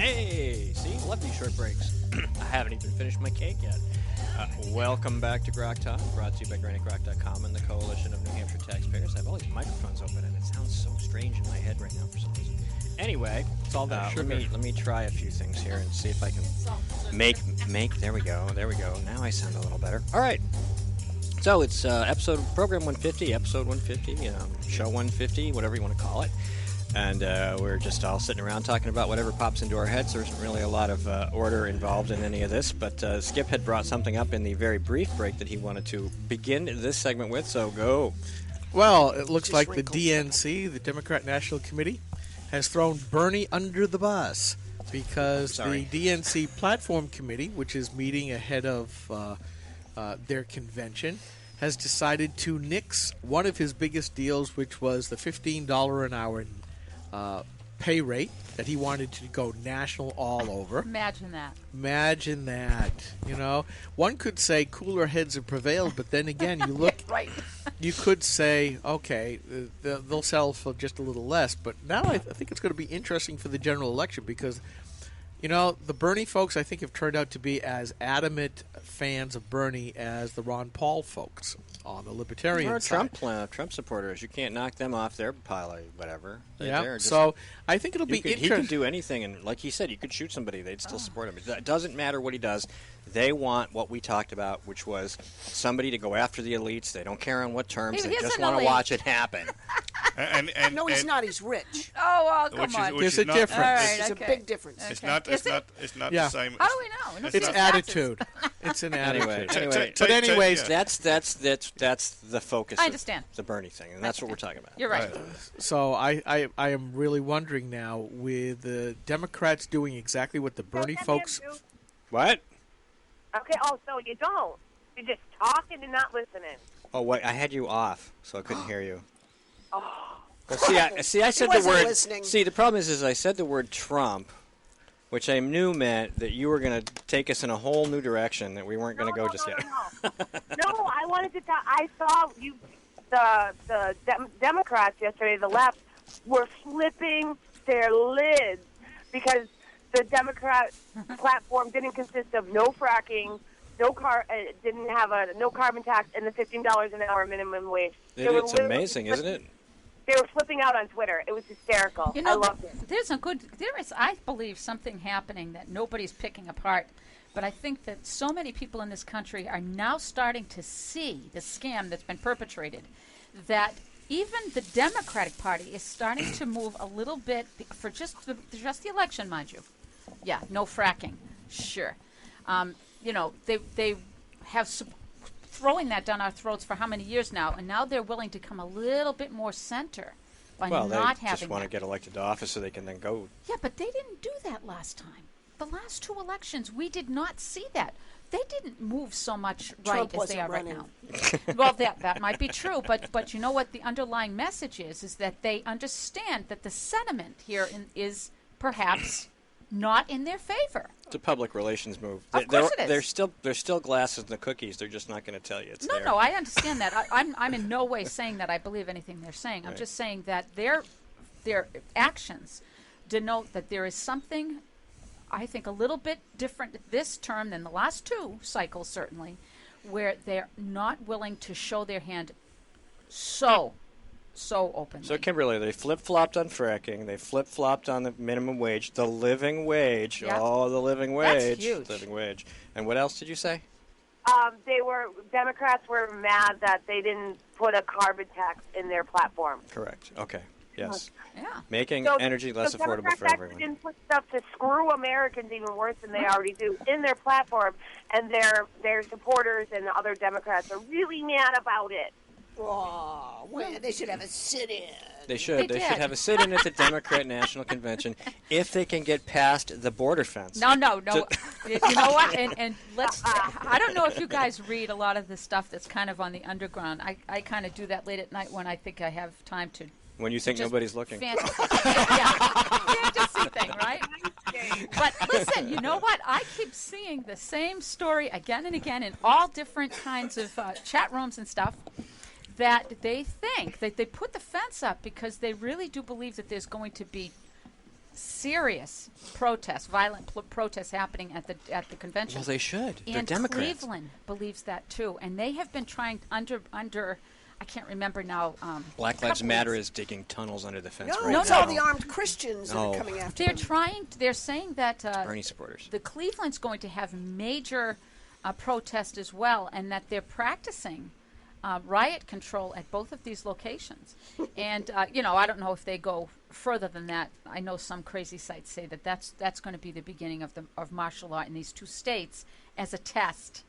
Hey, see, love these short breaks. I haven't even finished my cake yet. Welcome back to Grok Talk, brought to you by GrannyGrok.com and the Coalition of New Hampshire Taxpayers. I have all these microphones open, and it sounds so strange in my head right now for some reason. Anyway, it's all that sugar. Let me try a few things here and see if I can make. There we go. Now I sound a little better. All right. So it's program 150, episode 150, show 150, whatever you want to call it. And we're just all sitting around talking about whatever pops into our heads. There isn't really a lot of order involved in any of this, but Skip had brought something up in the very brief break that he wanted to begin this segment with, so go. Well, it looks like the DNC, the Democrat National Committee, has thrown Bernie under the bus because the DNC Platform Committee, which is meeting ahead of their convention, has decided to nix one of his biggest deals, which was the $15 an hour pay rate that he wanted to go national all over. Imagine that. Imagine that. You know, one could say cooler heads have prevailed, but then again, you look. Right. You could say, okay, they'll sell for just a little less. But now I think it's going to be interesting for the general election because, you know, the Bernie folks I think have turned out to be as adamant fans of Bernie as the Ron Paul folks on the Libertarian side. Trump supporters. You can't knock them off their pile of whatever. So I think it'll be interesting. He can do anything, and like he said, you could shoot somebody. They'd still support him. It doesn't matter what he does. They want what we talked about, which was somebody to go after the elites. They don't care on what terms. They just want to watch it happen. No, he's not. He's rich. Oh, come on. There's a difference. Right, There's a big difference. It's not the same. How do we know? It's attitude. It's an attitude. Anyways, that's the focus. I understand. Of the Bernie thing, and that's what we're talking about. You're right. So I am really wondering now, with the Democrats doing exactly what the Bernie folks. What? Okay. Oh, so you don't? You're just talking and not listening. Oh wait, I had you off, so I couldn't hear you. Oh. Well, see, I said the word. Listening. See, the problem is I said the word Trump, which I knew meant that you were going to take us in a whole new direction that we weren't going to go just yet. No, I wanted to talk. I saw you. The Democrats yesterday, the left, were flipping their lids because the Democrat platform didn't consist of no fracking, didn't have no carbon tax, and the $15 an hour minimum wage. It's amazing, isn't it? They were flipping out on Twitter. It was hysterical. You know, I loved it. There is, I believe, something happening that nobody's picking apart. But I think that so many people in this country are now starting to see the scam that's been perpetrated, that even the Democratic Party is starting to move a little bit for just the election, mind you. Yeah, no fracking, sure. You know, they have throwing that down our throats for how many years now, and now they're willing to come a little bit more center by not having that. They just want to get elected to office so they can then go. Yeah, but they didn't do that last time. The last two elections, we did not see that. They didn't move so much right as they are right now. Well, that might be true, but you know what the underlying message is that they understand that the sentiment here is perhaps not in their favor. It's a public relations move. Of course it is. There's still glasses in the cookies. They're just not going to tell you it's there. No, I understand that. I'm in no way saying that I believe anything they're saying. I'm just saying that their actions denote that there is something, I think, a little bit different this term than the last two cycles, certainly, where they're not willing to show their hand so openly. So, Kimberly, they flip-flopped on fracking. They flip-flopped on the minimum wage, the living wage. Yep. Oh, the living wage. That's huge. Living wage. And what else did you say? Democrats were mad that they didn't put a carbon tax in their platform. Correct. Okay. Yes. Yeah. Making energy less affordable for everyone. They didn't put stuff to screw Americans even worse than they already do in their platform, and their supporters and the other Democrats are really mad about it. Oh, well, they should have a sit-in. They should. They should have a sit-in at the Democrat National Convention if they can get past the border fence. No. You know what? And let's. I don't know if you guys read a lot of the stuff that's kind of on the underground. I kind of do that late at night when I think I have time to. When you think nobody's looking. Fantasy thing, right? But listen, you know what? I keep seeing the same story again and again in all different kinds of chat rooms and stuff, that they think that they put the fence up because they really do believe that there's going to be serious protests, violent protests happening at the convention. Well, they should. They're And Democrats. Cleveland believes that too, and they have been trying under I can't remember now. Black Lives Matter is digging tunnels under the fence right it's now. all the armed Christians that are coming after them. They're saying that Bernie supporters. the Cleveland's going to have major protest as well, and that they're practicing riot control at both of these locations. And I don't know if they go further than that. I know some crazy sites say that that's going to be the beginning of martial law in these two states as a test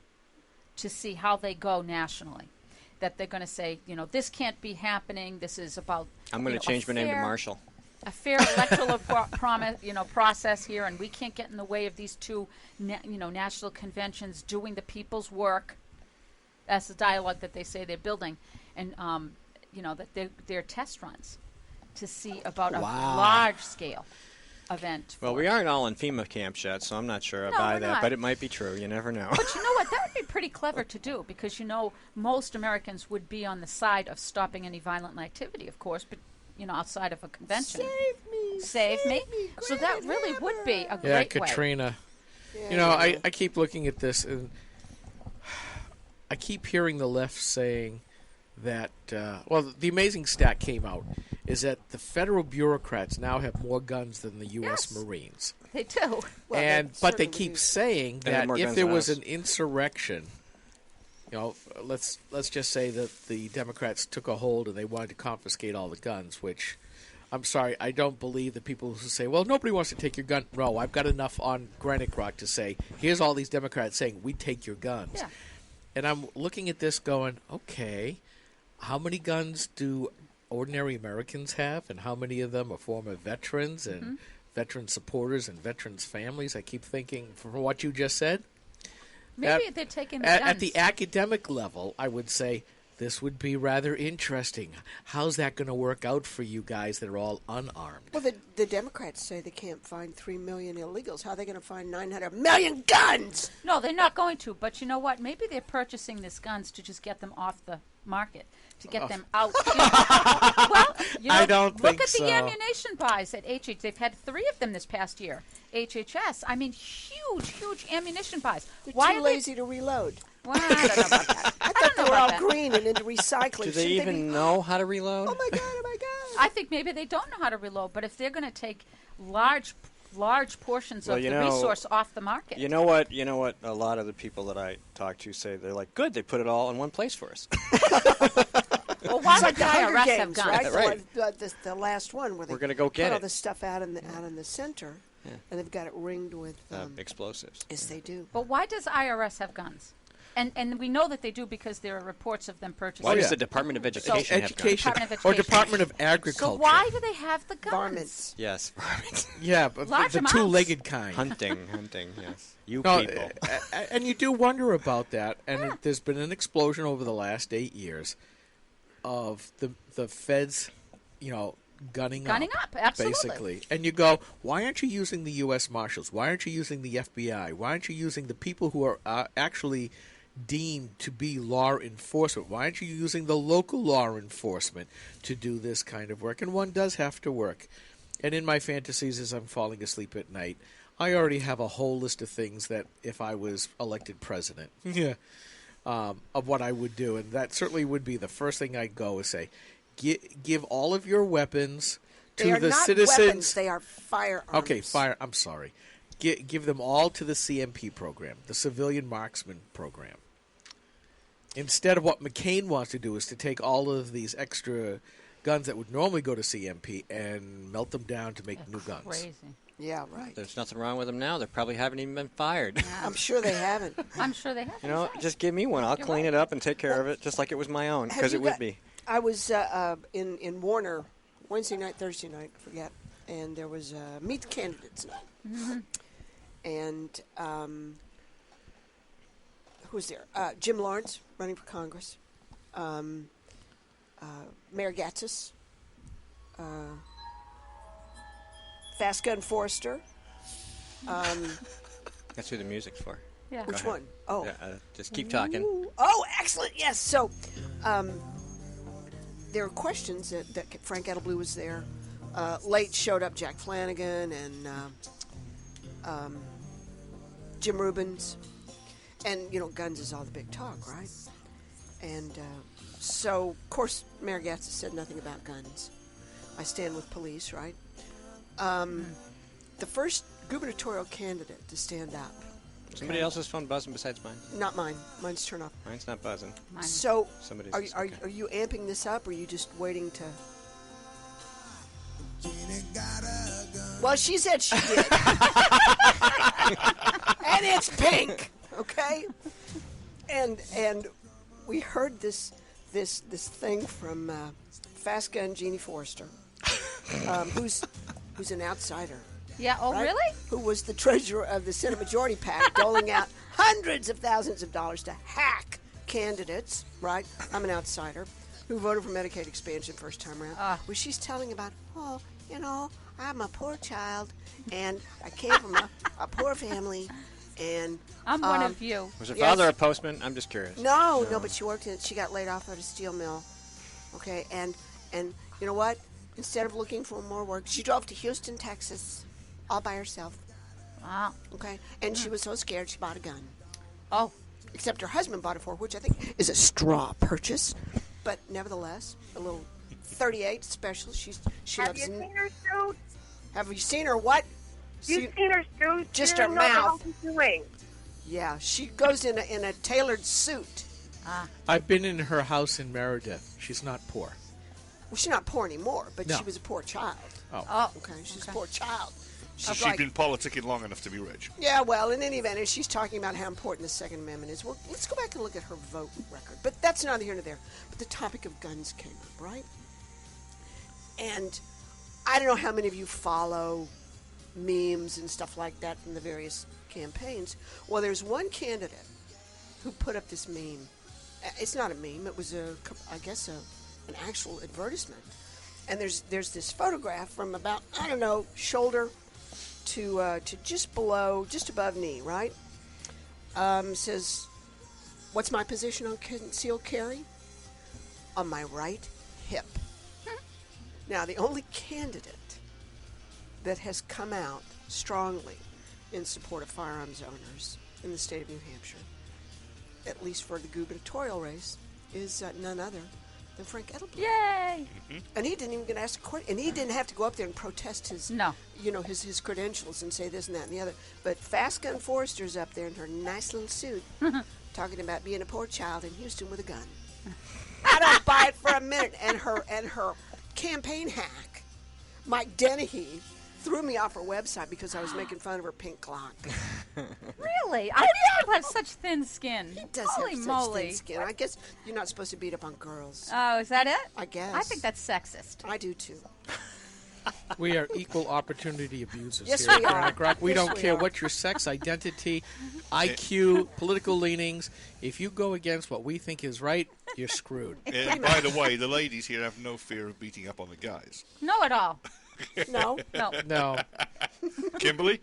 to see how they go nationally. That they're going to say, this can't be happening. This is about. I'm going to change my name to Marshall. A fair electoral process here, and we can't get in the way of these two, national conventions doing the people's work. That's the dialogue that they say they're building, and that they're test runs to see about a large-scale event. Well, we aren't all in FEMA camps yet, so I'm not sure I buy that, not. but it might be true. You never know. But you know what? That would be pretty clever to do, because most Americans would be on the side of stopping any violent activity, of course, but outside of a convention. Save me. So that really would be a great way. Yeah, Katrina. I keep looking at this, and I keep hearing the left saying that, the amazing stat came out, is that the federal bureaucrats now have more guns than the U.S. Marines. They do. But they keep saying that if there was an insurrection, let's just say that the Democrats took a hold and they wanted to confiscate all the guns, which, I'm sorry, I don't believe the people who say, well, nobody wants to take your gun. No, I've got enough on Granite Rock to say, here's all these Democrats saying, we take your guns. Yeah. And I'm looking at this going, okay, how many guns do ordinary Americans have, and how many of them are former veterans and veteran supporters and veterans' families? I keep thinking, from what you just said, maybe they're taking the guns. At the academic level, I would say this would be rather interesting. How's that going to work out for you guys that are all unarmed? Well, the Democrats say they can't find 3 million illegals. How are they going to find 900 million guns? No, they're not going to. But you know what? Maybe they're purchasing these guns to just get them off the market, to get them out. Well, I don't look think at so. the ammunition buys at HH. They've had 3 of them this past year. HHS. I mean, huge ammunition buys. They're too lazy to reload. Well, I don't know about that. I thought they were all green and into recycling. Do they even know how to reload? Oh, my God. I think maybe they don't know how to reload, but if they're going to take large portions of the resource off the market. You know what? A lot of the people that I talk to say, they're like, good, they put it all in one place for us. Well, why it's would like the the Hunger IRS Games, have guns? right? The last one where they We're gonna go get put all it. the stuff out in the center, and they've got it ringed with explosives. Yes, they do. But why does IRS have guns? And we know that they do because there are reports of them purchasing. Why does the Department of Education have guns? Department of or Education. Department of Agriculture. So why do they have the guns? Varmints. Yes, varmints. Yeah, but Large the amounts. two-legged kind. Hunting, yes. You No, people. And you do wonder about that. And there's been an explosion over the last 8 years of the feds, gunning up, absolutely. basically. And you go, why aren't you using the U.S. Marshals? Why aren't you using the FBI? Why aren't you using the people who are actually deemed to be law enforcement? Why aren't you using the local law enforcement to do this kind of work? And one does have to work. And in my fantasies as I'm falling asleep at night, I already have a whole list of things that if I was elected president, of what I would do. And that certainly would be the first thing I'd go is say, give all of your weapons to the citizens. Weapons, they are firearms. Okay, I'm sorry. Give them all to the CMP program, the Civilian Marksman Program. Instead of what McCain wants to do is to take all of these extra guns that would normally go to CMP and melt them down to make new guns. Crazy. Yeah, right. There's nothing wrong with them now. They probably haven't even been fired. I'm sure they haven't. I'm sure they have. Just give me one. I'll clean it up and take care of it just like it was my own, because it would be. I was in Warner Wednesday night, Thursday night, forget, and there was Meet the Candidates night. Mm-hmm. And who was there? Jim Lawrence, running for Congress. Mayor Gatzis. Fast Gun Forrester. That's who the music's for. Yeah. Which one? Oh. Yeah, just keep talking. Ooh. Oh, excellent. Yes. So there are questions that Frank Edelblue was there. late showed up Jack Flanagan and Jim Rubens. And, guns is all the big talk, right? And so, of course, Mayor Gatz said nothing about guns. I stand with police, right? The first gubernatorial candidate to stand up. Somebody else's phone buzzing besides mine? Not mine. Mine's turned off. Mine's not buzzing. So, Somebody's are you amping this up, or are you just waiting to... Well, she said she did. And it's pink, okay? And we heard this thing from Fast Gun Jeannie Forrester, who's an outsider. Yeah. Oh, right? really? Who was the treasurer of the Senate Majority PAC, doling out hundreds of thousands of dollars to hack candidates. Right? I'm an outsider who voted for Medicaid expansion first time around. Where she's telling about, I'm a poor child, and I came from a poor family, and I'm one of you. Was her father a postman? I'm just curious. No, but she got laid off at a steel mill. Okay, and you know what? Instead of looking for more work, she drove to Houston, Texas, all by herself. Wow. Okay, and she was so scared she bought a gun. Oh. Except her husband bought it for her, which I think is a straw purchase, but nevertheless, a little 38 special. She Have you seen her suit? Have you seen her what? You've seen her suit? Just you her don't know mouth. What she's doing. Yeah, she goes in a tailored suit. I've been in her house in Meredith. She's not poor. Well, she's not poor anymore, but No. she was a poor child. Oh. Okay, she's a poor child. So she'd been politicking long enough to be rich. Yeah, well, in any event, and she's talking about how important the Second Amendment is. Well, let's go back and look at her vote record. But that's neither here nor there. But the topic of guns came up, right? And I don't know how many of you follow memes and stuff like that from the various campaigns. Well, there's one candidate who put up this meme. It's not a meme. It was an actual advertisement. And there's this photograph from about, shoulder to just above knee, right? Says, what's my position on concealed carry? On my right hip. Now, the only candidate that has come out strongly in support of firearms owners in the state of New Hampshire, at least for the gubernatorial race, is none other than Frank Edelblut. Yay! Mm-hmm. And he didn't even get asked a question, and he didn't have to go up there and protest his credentials and say this and that and the other. But Fast Gun Forrester's up there in her nice little suit, talking about being a poor child in Houston with a gun. I don't buy it for a minute. And her campaign hack, Mike Dennehy, threw me off her website because I was making fun of her pink clock. Really? I didn't have such thin skin. He does Holy have moly. such thin skin. I guess you're not supposed to beat up on girls. Oh, is that it? I guess. I think that's sexist. I do too. We are equal opportunity abusers Yes, here we at are. Atlantic Rock. We Yes, don't we care are. what your sex, identity, IQ, political leanings. If you go against what we think is right, you're screwed. And by the way, the ladies here have no fear of beating up on the guys. No, at all. No? No. No. Kimberly?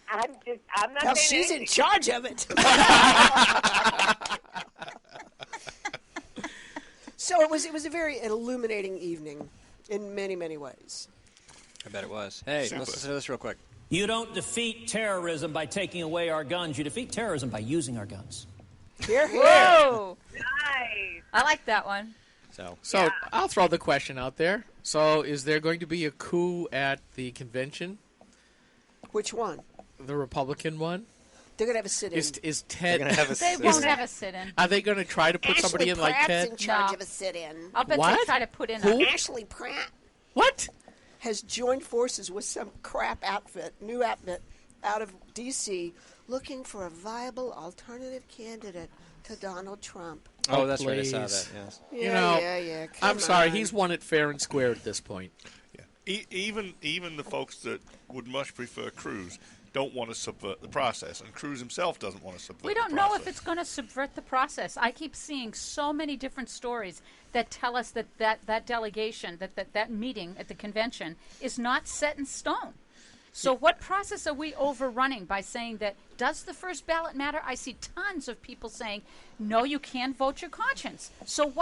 I'm not Well, saying she's in anything. charge of it. So it was a very illuminating evening in many, many ways. I bet it was. Hey, Super. let's listen to this real quick. You don't defeat terrorism by taking away our guns. You defeat terrorism by using our guns. Here, here. Whoa! Nice. I like that one. So I'll throw the question out there. So is there going to be a coup at the convention? Which one? The Republican one? They're going to have a sit-in. Is Ted... They're gonna have a They won't have a sit-in. Are they going to try to put somebody in like Pratt's Ted? in charge No. of a sit-in. I'll bet What? they try to put in Who? a... Ashley Pratt What? has joined forces with some crap new outfit out of D.C., looking for a viable alternative candidate to Donald Trump. Oh, that's right. I saw please. that. Yes. Yeah, know, Come I'm sorry. on. He's won it fair and square at this point. Yeah. Even the folks that would much prefer Cruz don't want to subvert the process, and Cruz himself doesn't want to subvert We the don't process. know if it's going to subvert the process. I keep seeing so many different stories that tell us that delegation, that meeting at the convention is not set in stone. So what process are we overrunning by saying that does the first ballot matter? I see tons of people saying, no, you can't vote your conscience. So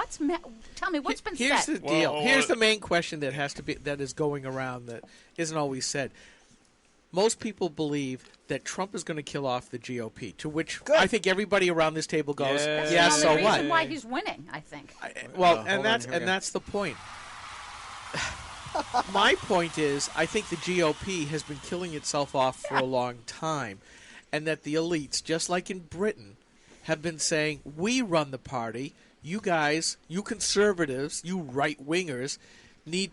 tell me, what's been Here's said? the deal. Here's the main question that is going around that isn't always said. Most people believe that Trump is going to kill off the GOP, to which I think everybody around this table goes, That's yeah, the so only what? reason why he's winning, I think. That's the point. My point is, I think the GOP has been killing itself off for a long time, and that the elites, just like in Britain, have been saying, we run the party, you guys, you conservatives, you right-wingers, need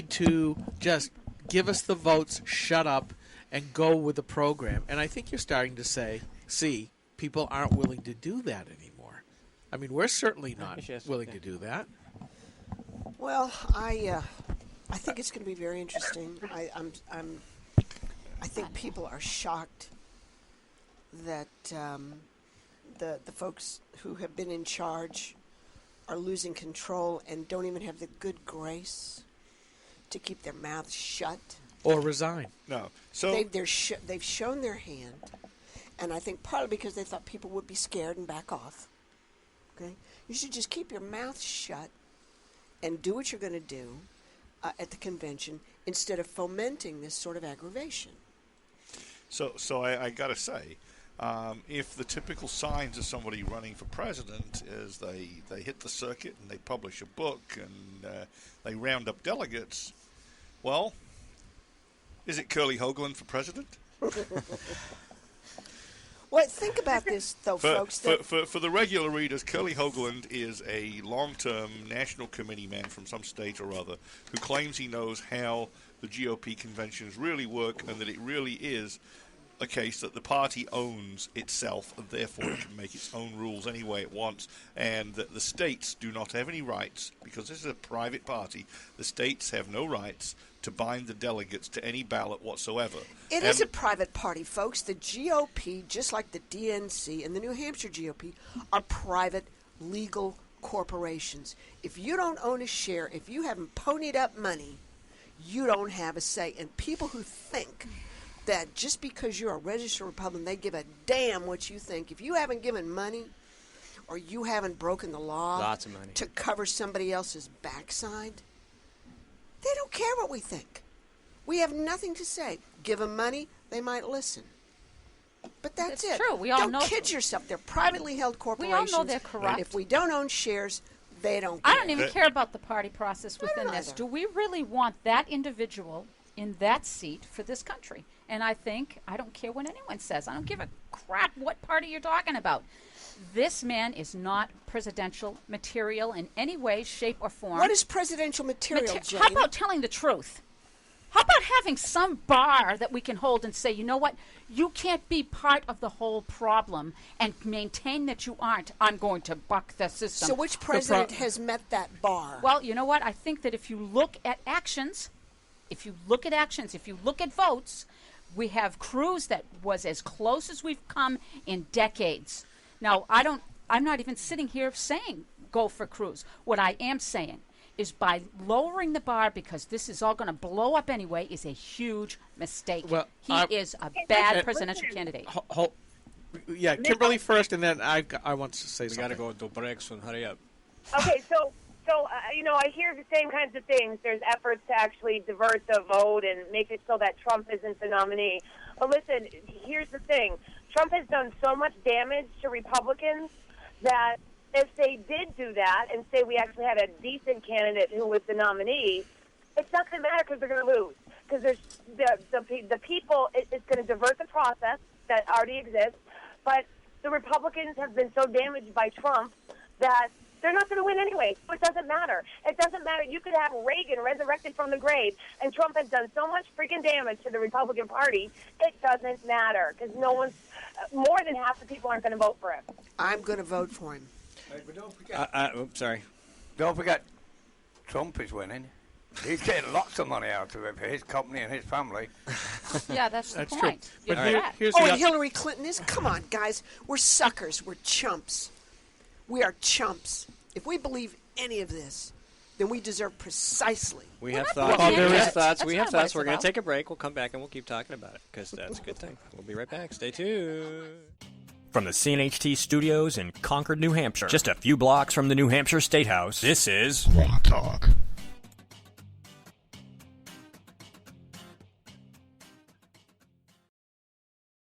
to just give us the votes, shut up, and go with the program. And I think you're starting to see, people aren't willing to do that anymore. I mean, we're certainly not willing to do that. Well, I think it's going to be very interesting. I think people are shocked that the folks who have been in charge are losing control and don't even have the good grace to keep their mouths shut or resign. No, so they've shown their hand, and I think partly because they thought people would be scared and back off. Okay, you should just keep your mouth shut and do what you're going to do at the convention instead of fomenting this sort of aggravation. So I got to say, if the typical signs of somebody running for president is they hit the circuit and they publish a book and they round up delegates, well, is it Curly Hoagland for president? Well, think about this, though, folks. For the regular readers, Curly Hoagland is a long-term national committee man from some state or other who claims he knows how the GOP conventions really work and that it really is a case that the party owns itself and therefore it can make its own rules any way it wants, and that the states do not have any rights, because this is a private party, the states have no rights to bind the delegates to any ballot whatsoever. It is a private party, folks. The GOP, just like the DNC and the New Hampshire GOP, are private legal corporations. If you don't own a share, if you haven't ponied up money, you don't have a say. And people who think that just because you're a registered Republican, they give a damn what you think. If you haven't given money or you haven't broken the law Lots of money. to cover somebody else's backside, they don't care what we think. We have nothing to say. Give them money, they might listen. But that's it. True. We all don't know kid yourself. They're privately held corporations. We all know they're corrupt. If we don't own shares, they don't care. I don't even care about the party process within this. either. Do we really want that individual in that seat for this country? And I think, I don't care what anyone says. I don't give a crap what party you're talking about. This man is not presidential material in any way, shape, or form. What is presidential material, Jane? How about telling the truth? How about having some bar that we can hold and say, you know what, you can't be part of the whole problem and maintain that you aren't. I'm going to buck the system. So which president has met that bar? Well, you know what? I think that if you look at actions, if you look at votes, we have Cruz that was as close as we've come in decades. Now, I'm not even sitting here saying go for Cruz. What I am saying is by lowering the bar, because this is all going to blow up anyway, is a huge mistake. Well, he is a bad presidential candidate. Yeah, Kimberly first, and then I want to say something. We got to go to Brexon. Hurry up. Okay, so I hear the same kinds of things. There's efforts to actually divert the vote and make it so that Trump isn't the nominee. But listen, here's the thing. Trump has done so much damage to Republicans that if they did do that and say we actually had a decent candidate who was the nominee, it's not going to matter because they're going to lose. Because there's the people, it's going to divert the process that already exists. But the Republicans have been so damaged by Trump that they're not going to win anyway. So it doesn't matter. It doesn't matter. You could have Reagan resurrected from the grave, and Trump has done so much freaking damage to the Republican Party, it doesn't matter because more than half the people aren't going to vote for him. I'm going to vote for him. But don't forget, Oops, sorry. don't forget, Trump is winning. He's getting lots of money out of it for his company and his family. Yeah, that's the True. point. But You're correct. here's Oh, the and Hillary Clinton is? Come on, guys. We're suckers. We're chumps. We are chumps. If we believe any of this, then we deserve precisely. We have not thoughts. being We have judged. thoughts. That's We not have what thoughts. it's We're going about. to take a break. We'll come back and we'll keep talking about it because that's a good thing. We'll be right back. Stay tuned. From the CNHT studios in Concord, New Hampshire, just a few blocks from the New Hampshire State House, this is Rock Talk.